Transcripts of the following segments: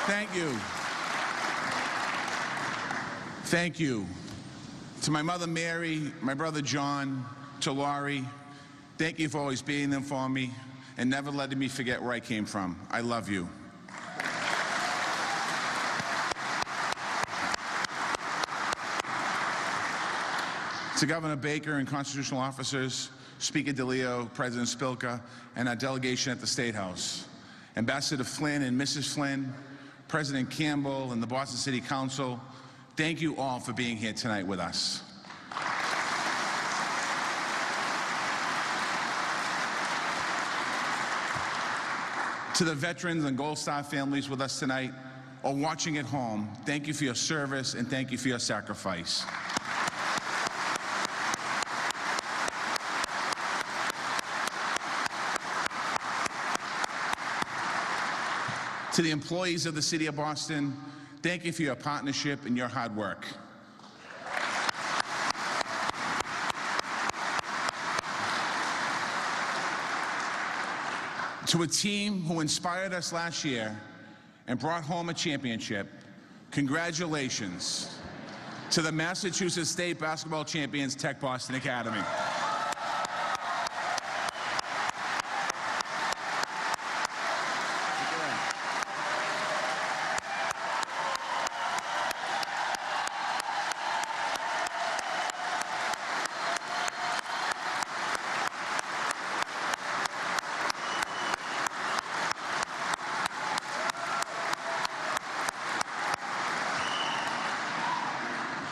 Thank you. Thank you. To my mother, Mary, my brother, John, to Laurie, thank you for always being there for me and never letting me forget where I came from. I love you. To Governor Baker and constitutional officers, Speaker DeLeo, President Spilka, and our delegation at the State House, Ambassador Flynn and Mrs. Flynn, President Campbell, and the Boston City Council, thank you all for being here tonight with us. To the veterans and Gold Star families with us tonight, or watching at home, thank you for your service and thank you for your sacrifice. To the employees of the City of Boston, thank you for your partnership and your hard work. To a team who inspired us last year and brought home a championship, congratulations to the Massachusetts State Basketball Champions, Tech Boston Academy.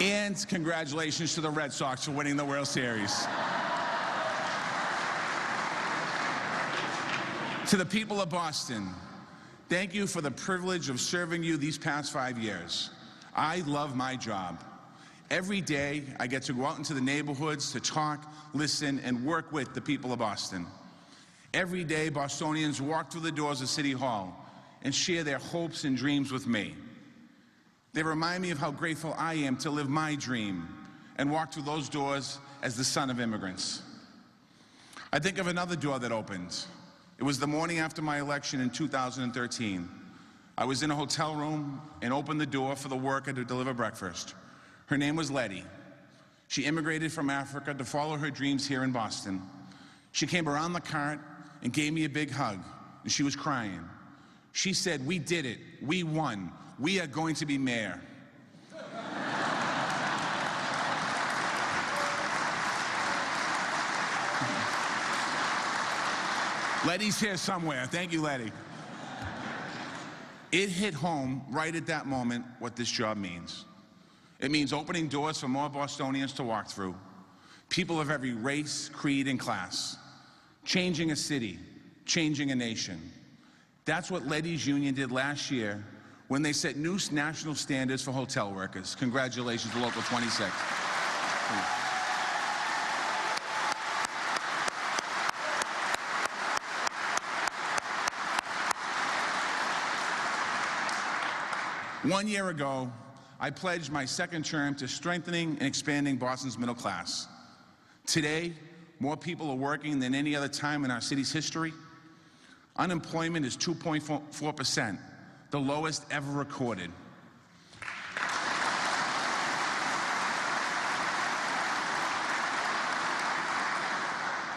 And congratulations to the Red Sox for winning the World Series. To the people of Boston, thank you for the privilege of serving you these past 5 years. I love my job. Every day, I get to go out into the neighborhoods to talk, listen, and work with the people of Boston. Every day, Bostonians walk through the doors of City Hall and share their hopes and dreams with me. They remind me of how grateful I am to live my dream and walk through those doors as the son of immigrants. I think of another door that opened. It was the morning after my election in 2013. I was in a hotel room and opened the door for the worker to deliver breakfast. Her name was Letty. She immigrated from Africa to follow her dreams here in Boston. She came around the cart and gave me a big hug, and she was crying. She said, "We did it. We won. We are going to be mayor." Letty's here somewhere. Thank you, Letty. It hit home right at that moment what this job means. It means opening doors for more Bostonians to walk through, people of every race, creed, and class, changing a city, changing a nation. That's what Letty's union did last year when they set new national standards for hotel workers. Congratulations to Local 26. One year ago, I pledged my second term to strengthening and expanding Boston's middle class. Today, more people are working than any other time in our city's history. Unemployment is 2.4%. The lowest ever recorded.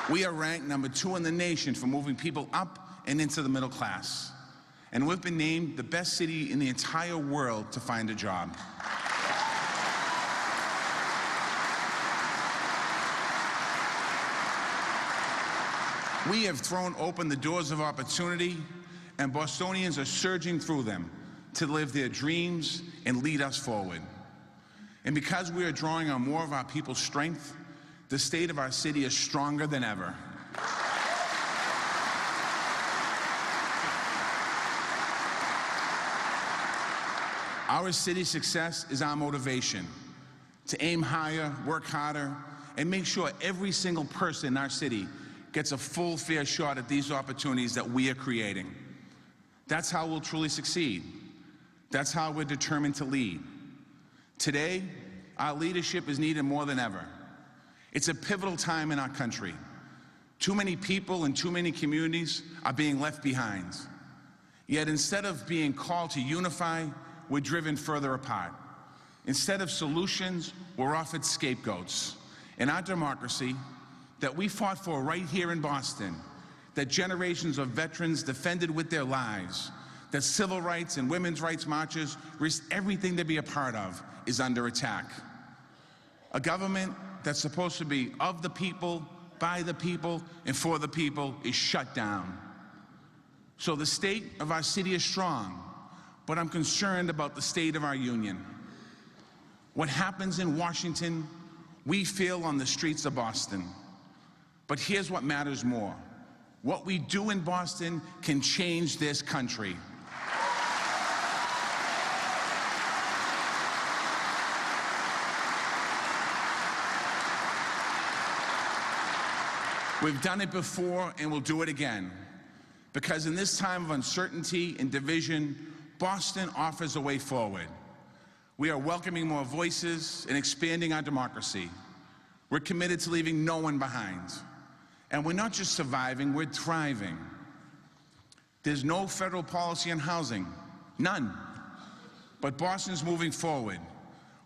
We are ranked number 2 in the nation for moving people up and into the middle class. And we've been named the best city in the entire world to find a job. We have thrown open the doors of opportunity, and Bostonians are surging through them to live their dreams and lead us forward. And because we are drawing on more of our people's strength, the state of our city is stronger than ever. Our city's success is our motivation to aim higher, work harder, and make sure every single person in our city gets a full, fair shot at these opportunities that we are creating. That's how we'll truly succeed. That's how we're determined to lead. Today, our leadership is needed more than ever. It's a pivotal time in our country. Too many people and too many communities are being left behind. Yet instead of being called to unify, we're driven further apart. Instead of solutions, we're offered scapegoats. In our democracy that we fought for right here in Boston, that generations of veterans defended with their lives, that civil rights and women's rights marches risked everything to be a part of, is under attack. A government that's supposed to be of the people, by the people, and for the people is shut down. So the state of our city is strong, but I'm concerned about the state of our union. What happens in Washington, we feel on the streets of Boston. But here's what matters more. What we do in Boston can change this country. We've done it before and we'll do it again. Because in this time of uncertainty and division, Boston offers a way forward. We are welcoming more voices and expanding our democracy. We're committed to leaving no one behind. And we're not just surviving, we're thriving. There's no federal policy on housing, none. But Boston's moving forward.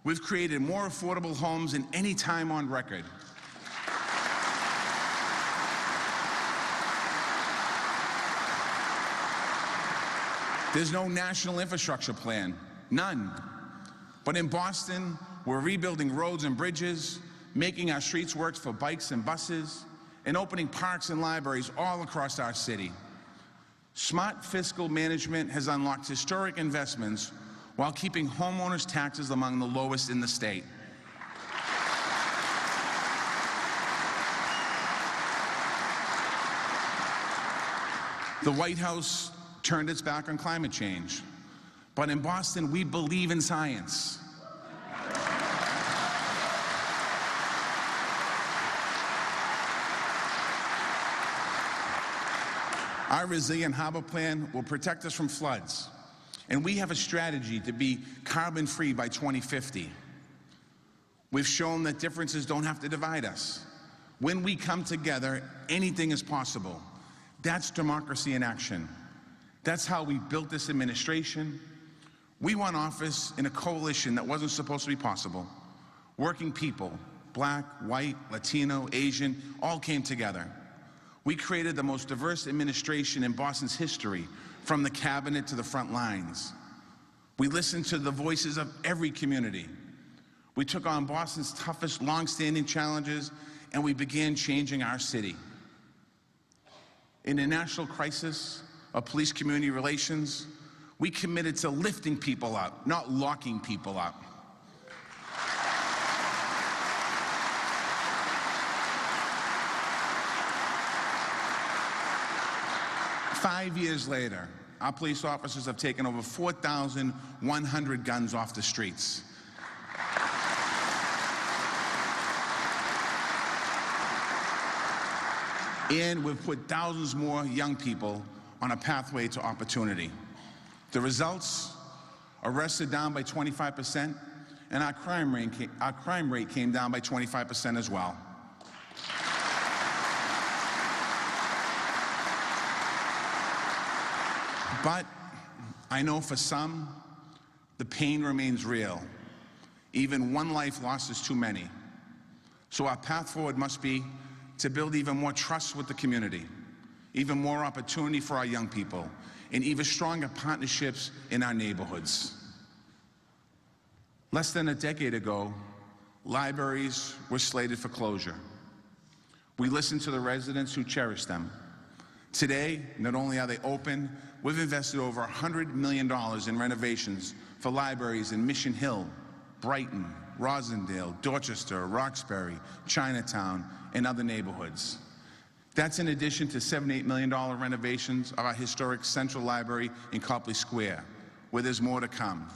We've created more affordable homes than any time on record. There's no national infrastructure plan, none. But in Boston, we're rebuilding roads and bridges, making our streets work for bikes and buses, and opening parks and libraries all across our city. Smart fiscal management has unlocked historic investments while keeping homeowners' taxes among the lowest in the state. The White House turned its back on climate change. But in Boston, we believe in science. Our Resilient Harbor Plan will protect us from floods. And we have a strategy to be carbon-free by 2050. We've shown that differences don't have to divide us. When we come together, anything is possible. That's democracy in action. That's how we built this administration. We won office in a coalition that wasn't supposed to be possible. Working people, black, white, Latino, Asian, all came together. We created the most diverse administration in Boston's history, from the cabinet to the front lines. We listened to the voices of every community. We took on Boston's toughest, long-standing challenges, and we began changing our city. In a national crisis of police-community relations, we committed to lifting people up, not locking people up. Five years later, our police officers have taken over 4,100 guns off the streets. And we've put thousands more young people on a pathway to opportunity. The results: arrests are down by 25%, and our crime rate came down by 25% as well. But I know for some, the pain remains real. Even one life lost is too many. So our path forward must be to build even more trust with the community, even more opportunity for our young people, and even stronger partnerships in our neighborhoods. Less than a decade ago, libraries were slated for closure. We listened to the residents who cherished them. Today, not only are they open, we've invested over $100 million in renovations for libraries in Mission Hill, Brighton, Rosendale, Dorchester, Roxbury, Chinatown, and other neighborhoods. That's in addition to $78 million renovations of our historic Central Library in Copley Square, where there's more to come.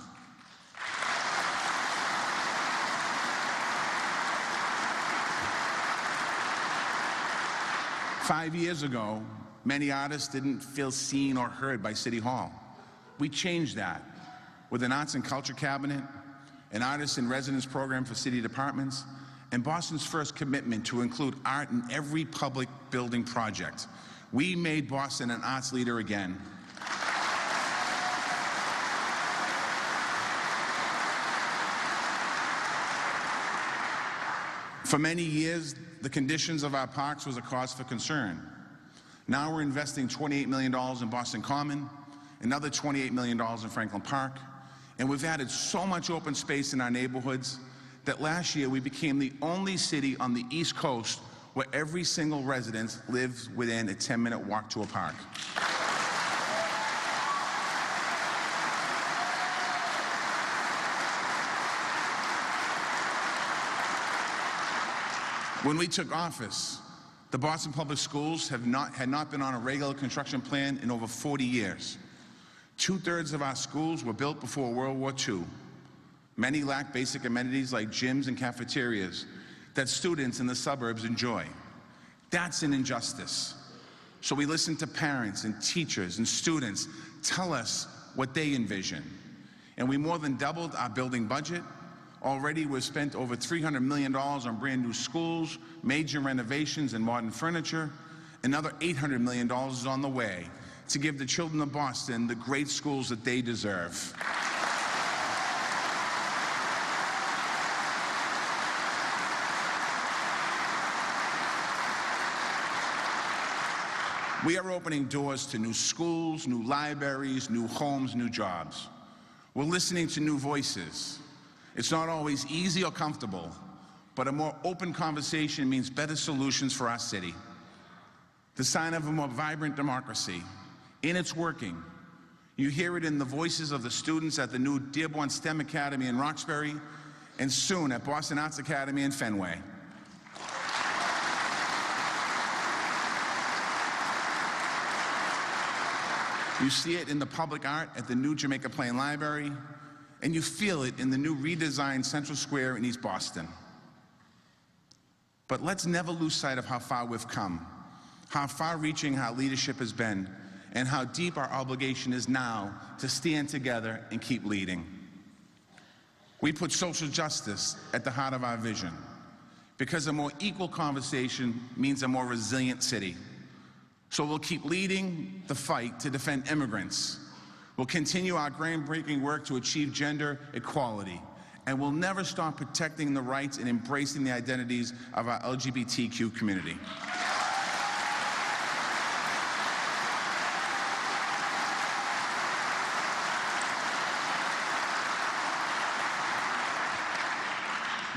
Five years ago, many artists didn't feel seen or heard by City Hall. We changed that with an Arts and Culture Cabinet, an Artist in Residence program for city departments, and Boston's first commitment to include art in every public building project. We made Boston an arts leader again. For many years, the conditions of our parks was a cause for concern. Now we're investing $28 million in Boston Common, another $28 million in Franklin Park, and we've added so much open space in our neighborhoods that last year we became the only city on the East Coast where every single resident lives within a 10-minute walk to a park. When we took office, the Boston Public Schools had not been on a regular construction plan in over 40 years. 2/3 of our schools were built before World War II. Many lack basic amenities like gyms and cafeterias that students in the suburbs enjoy. That's an injustice. So we listened to parents and teachers and students tell us what they envision. And we more than doubled our building budget. Already we've spent over $300 million on brand new schools, major renovations and modern furniture. Another $800 million is on the way to give the children of Boston the great schools that they deserve. We are opening doors to new schools, new libraries, new homes, new jobs. We're listening to new voices. It's not always easy or comfortable, but a more open conversation means better solutions for our city. The sign of a more vibrant democracy, and it's working. You hear it in the voices of the students at the new Dearborn STEM Academy in Roxbury, and soon at Boston Arts Academy in Fenway. You see it in the public art at the new Jamaica Plain Library, and you feel it in the new redesigned Central Square in East Boston. But let's never lose sight of how far we've come, how far-reaching our leadership has been, and how deep our obligation is now to stand together and keep leading. We put social justice at the heart of our vision, because a more equal conversation means a more resilient city. So we'll keep leading the fight to defend immigrants. We'll continue our groundbreaking work to achieve gender equality, and we'll never stop protecting the rights and embracing the identities of our LGBTQ community.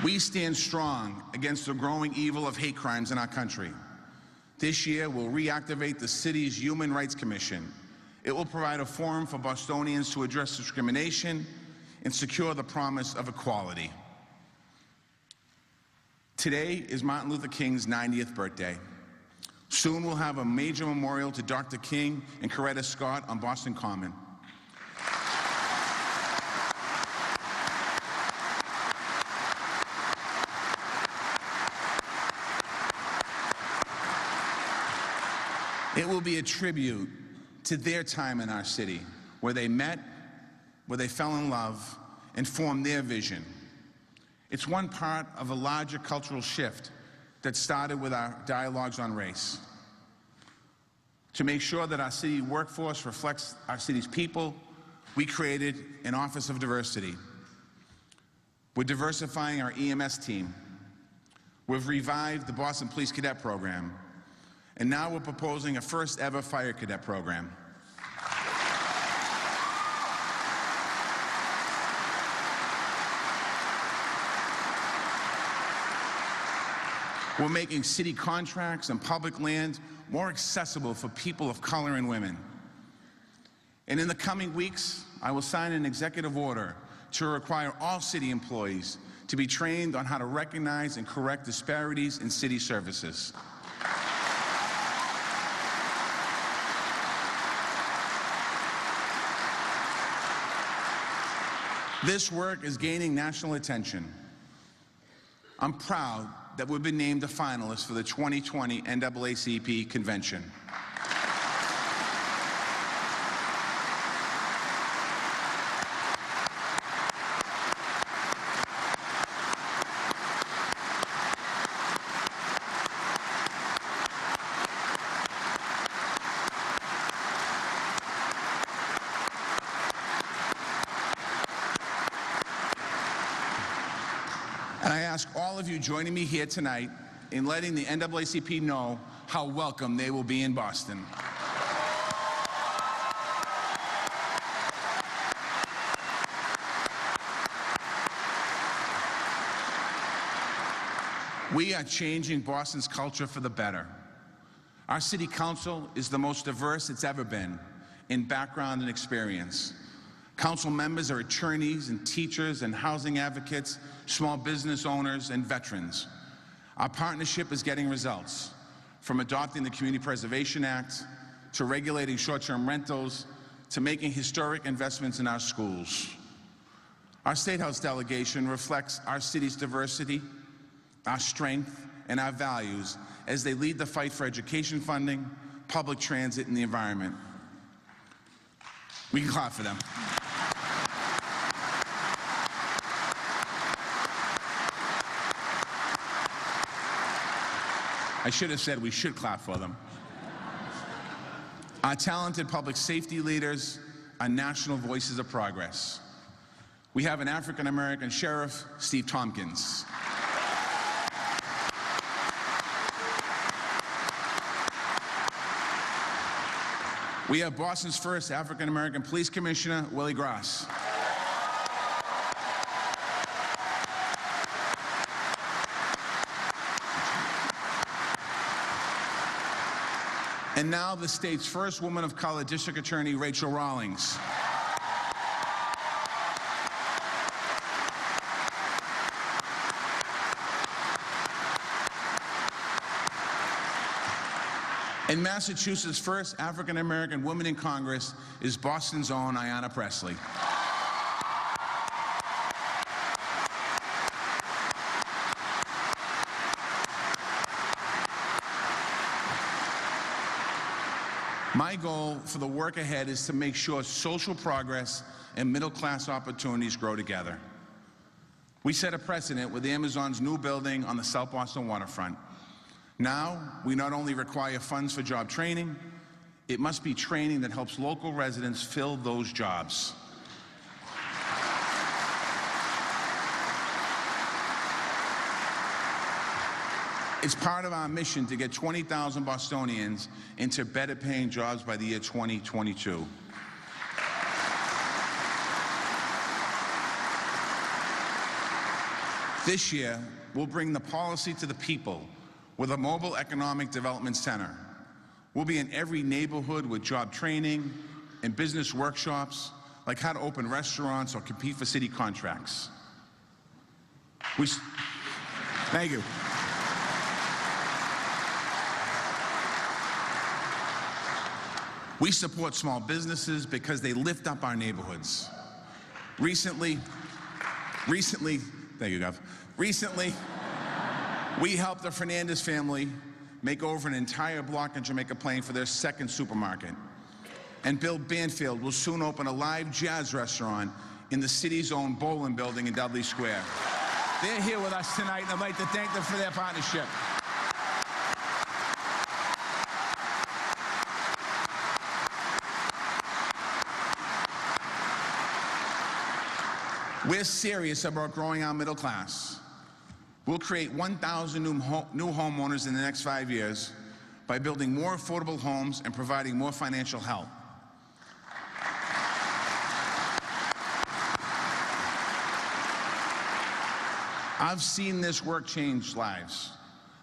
We stand strong against the growing evil of hate crimes in our country. This year, we'll reactivate the city's Human Rights Commission. It will provide a forum for Bostonians to address discrimination and secure the promise of equality. Today is Martin Luther King's 90th birthday. Soon we'll have a major memorial to Dr. King and Coretta Scott on Boston Common. It will be a tribute to their time in our city, where they met, where they fell in love, and formed their vision. It's one part of a larger cultural shift that started with our dialogues on race. To make sure that our city workforce reflects our city's people, we created an Office of Diversity. We're diversifying our EMS team. We've revived the Boston Police Cadet Program. And now we're proposing a first-ever fire cadet program. We're making city contracts and public land more accessible for people of color and women. And in the coming weeks, I will sign an executive order to require all city employees to be trained on how to recognize and correct disparities in city services. This work is gaining national attention. I'm proud that we've been named a finalist for the 2020 NAACP convention. And I ask all of you joining me here tonight in letting the NAACP know how welcome they will be in Boston. We are changing Boston's culture for the better. Our city council is the most diverse it's ever been in background and experience. Council members are attorneys and teachers and housing advocates, small business owners and veterans. Our partnership is getting results, from adopting the Community Preservation Act, to regulating short-term rentals, to making historic investments in our schools. Our State House delegation reflects our city's diversity, our strength, and our values as they lead the fight for education funding, public transit, and the environment. We can clap for them. I should have said we should clap for them. Our talented public safety leaders are national voices of progress. We have an African-American sheriff, Steve Tompkins. We have Boston's first African-American police commissioner, Willie Gross. And now the state's first woman of color district attorney, Rachel Rawlings. And Massachusetts' first African-American woman in Congress is Boston's own Ayanna Pressley. My goal for the work ahead is to make sure social progress and middle-class opportunities grow together. We set a precedent with Amazon's new building on the South Boston waterfront. Now, we not only require funds for job training, it must be training that helps local residents fill those jobs. It's part of our mission to get 20,000 Bostonians into better paying jobs by the year 2022. This year, we'll bring the policy to the people with a mobile economic development center. We'll be in every neighborhood with job training and business workshops, like how to open restaurants or compete for city contracts. Thank you. We support small businesses because they lift up our neighborhoods. Recently, thank you, Gov. Recently, we helped the Fernandez family make over an entire block in Jamaica Plain for their second supermarket. And Bill Banfield will soon open a live jazz restaurant in the city's own Bowling building in Dudley Square. They're here with us tonight, and I'd like to thank them for their partnership. We're serious about growing our middle class. We'll create 1,000 new homeowners in the next 5 years by building more affordable homes and providing more financial help. I've seen this work change lives.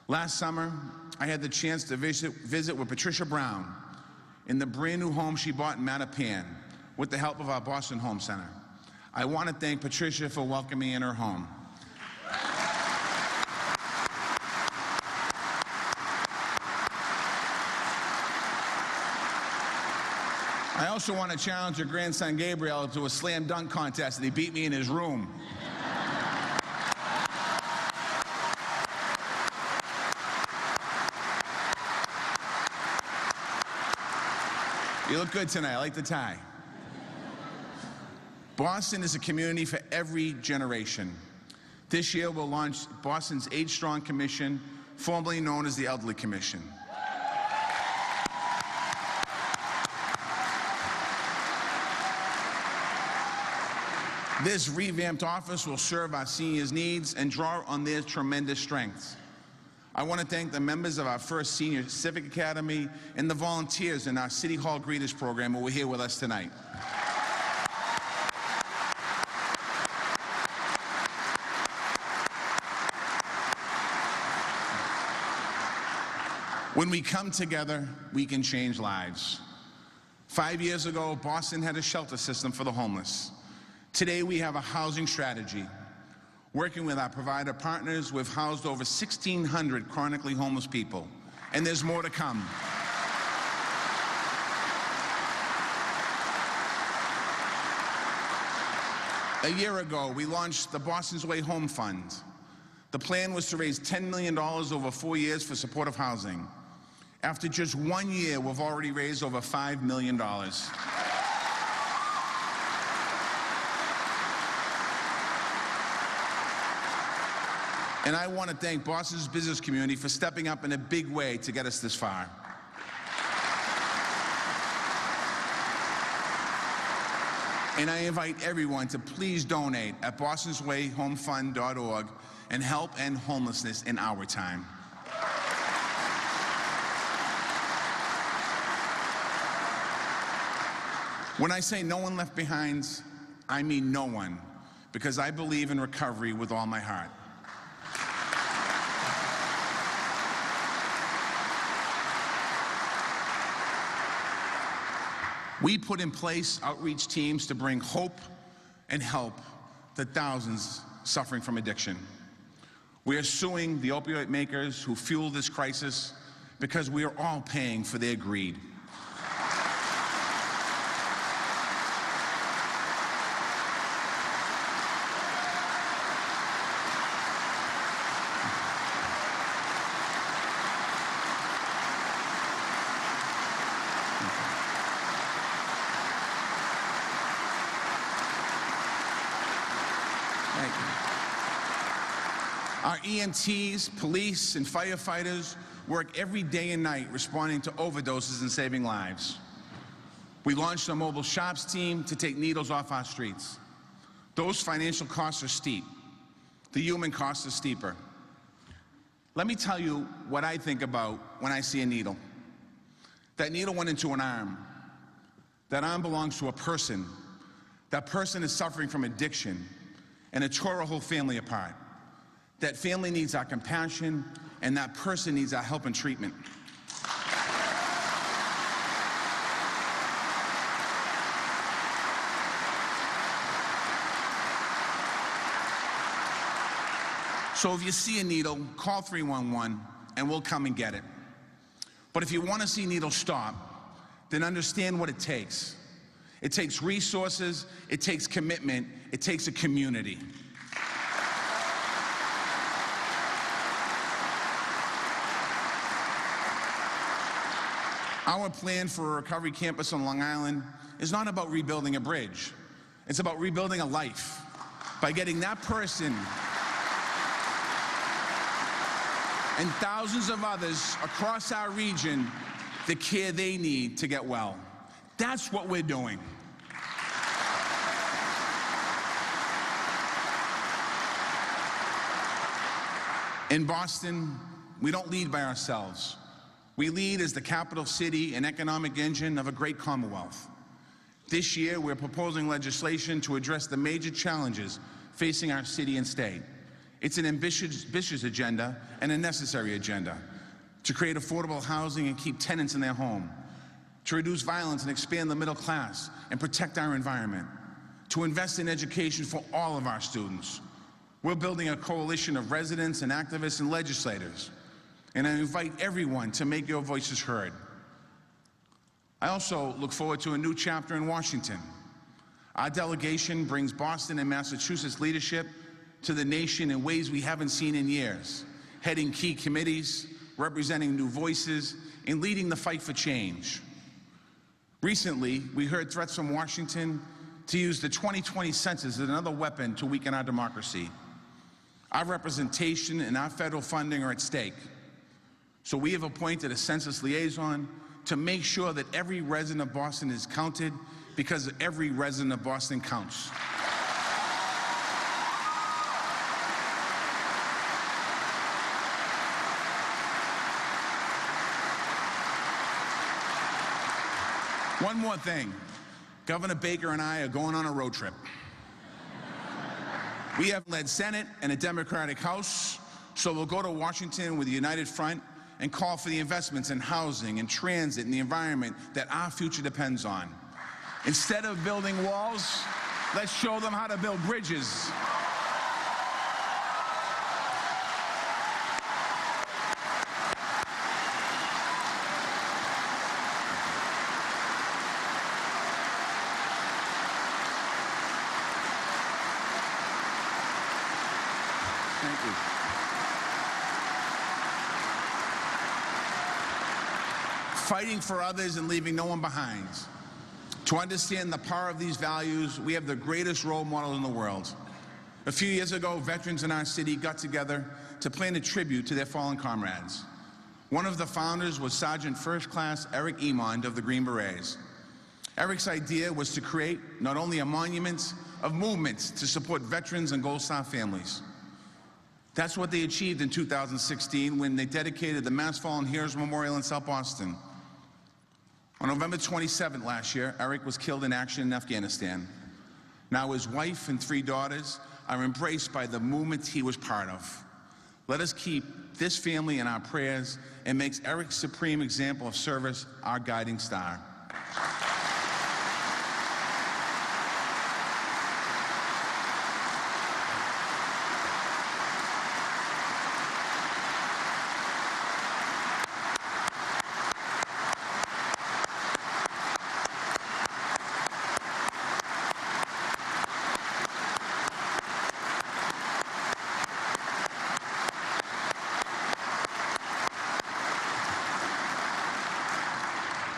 Last summer, I had the chance to visit with Patricia Brown in the brand new home she bought in Mattapan with the help of our Boston Home Center. I want to thank Patricia for welcoming me in her home. I also want to challenge her grandson Gabriel to a slam dunk contest, and he beat me in his room. You look good tonight. I like the tie. Boston is a community for every generation. This year, we'll launch Boston's Age Strong Commission, formerly known as the Elderly Commission. This revamped office will serve our seniors' needs and draw on their tremendous strengths. I want to thank the members of our first Senior Civic Academy and the volunteers in our City Hall Greeters program who are here with us tonight. When we come together, we can change lives. 5 years ago, Boston had a shelter system for the homeless. Today, we have a housing strategy. Working with our provider partners, we've housed over 1,600 chronically homeless people, and there's more to come. A year ago, we launched the Boston's Way Home Fund. The plan was to raise $10 million over 4 years for supportive housing. After just 1 year, we've already raised over $5 million. And I want to thank Boston's business community for stepping up in a big way to get us this far. And I invite everyone to please donate at bostonswayhomefund.org and help end homelessness in our time. When I say no one left behind, I mean no one, because I believe in recovery with all my heart. We put in place outreach teams to bring hope and help to thousands suffering from addiction. We are suing the opioid makers who fuel this crisis because we are all paying for their greed. Our EMTs, police, and firefighters work every day and night responding to overdoses and saving lives. We launched a mobile shops team to take needles off our streets. Those financial costs are steep. The human costs are steeper. Let me tell you what I think about when I see a needle. That needle went into an arm. That arm belongs to a person. That person is suffering from addiction, and it tore a whole family apart. That family needs our compassion, and that person needs our help and treatment. So if you see a needle, call 311 and we'll come and get it. But if you want to see needles stop, then understand what it takes. It takes resources, it takes commitment, it takes a community. Our plan for a recovery campus on Long Island is not about rebuilding a bridge. It's about rebuilding a life by getting that person and thousands of others across our region the care they need to get well. That's what we're doing. In Boston, we don't lead by ourselves. We lead as the capital city and economic engine of a great Commonwealth. This year, we're proposing legislation to address the major challenges facing our city and state. It's an ambitious agenda and a necessary agenda to create affordable housing and keep tenants in their home, to reduce violence and expand the middle class and protect our environment, to invest in education for all of our students. We're building a coalition of residents and activists and legislators, and I invite everyone to make your voices heard. I also look forward to a new chapter in Washington. Our delegation brings Boston and Massachusetts leadership to the nation in ways we haven't seen in years, heading key committees, representing new voices, and leading the fight for change. Recently, we heard threats from Washington to use the 2020 census as another weapon to weaken our democracy. Our representation and our federal funding are at stake. So we have appointed a census liaison to make sure that every resident of Boston is counted, because every resident of Boston counts. One more thing. Governor Baker and I are going on a road trip. We have led Senate and a Democratic House, so we'll go to Washington with a united front and call for the investments in housing and transit and the environment that our future depends on. Instead of building walls, let's show them how to build bridges. Thank you. Fighting for others and leaving no one behind. To understand the power of these values, we have the greatest role model in the world. A few years ago, veterans in our city got together to plan a tribute to their fallen comrades. One of the founders was Sergeant First Class Eric Emond of the Green Berets. Eric's idea was to create not only a monument of movements to support veterans and Gold Star families. That's what they achieved in 2016 when they dedicated the Mass Fallen Heroes Memorial in South Boston. On November 27th last year, Eric was killed in action in Afghanistan. Now his wife and 3 daughters are embraced by the movement he was part of. Let us keep this family in our prayers and make Eric's supreme example of service our guiding star.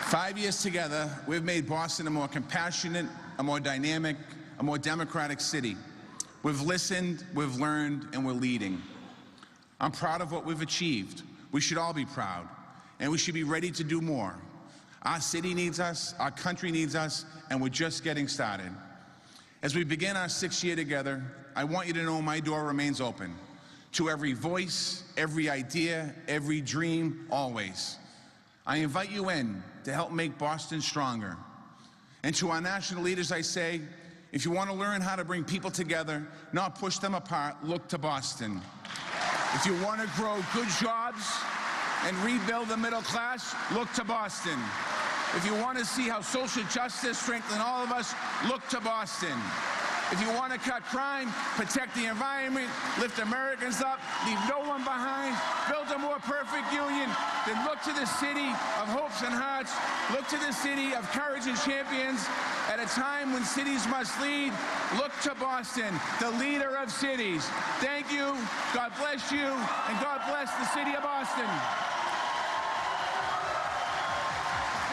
Five years together, we've made Boston a more compassionate, a more dynamic, a more democratic city. We've listened, we've learned, and we're leading. I'm proud of what we've achieved. We should all be proud, and we should be ready to do more. Our city needs us, our country needs us, and we're just getting started. As we begin our 6th year together, I want you to know my door remains open to every voice, every idea, every dream, always. I invite you in to help make Boston stronger. And to our national leaders, I say, if you want to learn how to bring people together, not push them apart, look to Boston. If you want to grow good jobs and rebuild the middle class, look to Boston. If you want to see how social justice strengthens all of us, look to Boston. If you want to cut crime, protect the environment, lift Americans up, leave no one behind, build a more perfect union, then look to the city of hopes and hearts. Look to the city of courage and champions. At a time when cities must lead, look to Boston, the leader of cities. Thank you, God bless you, and God bless the city of Boston.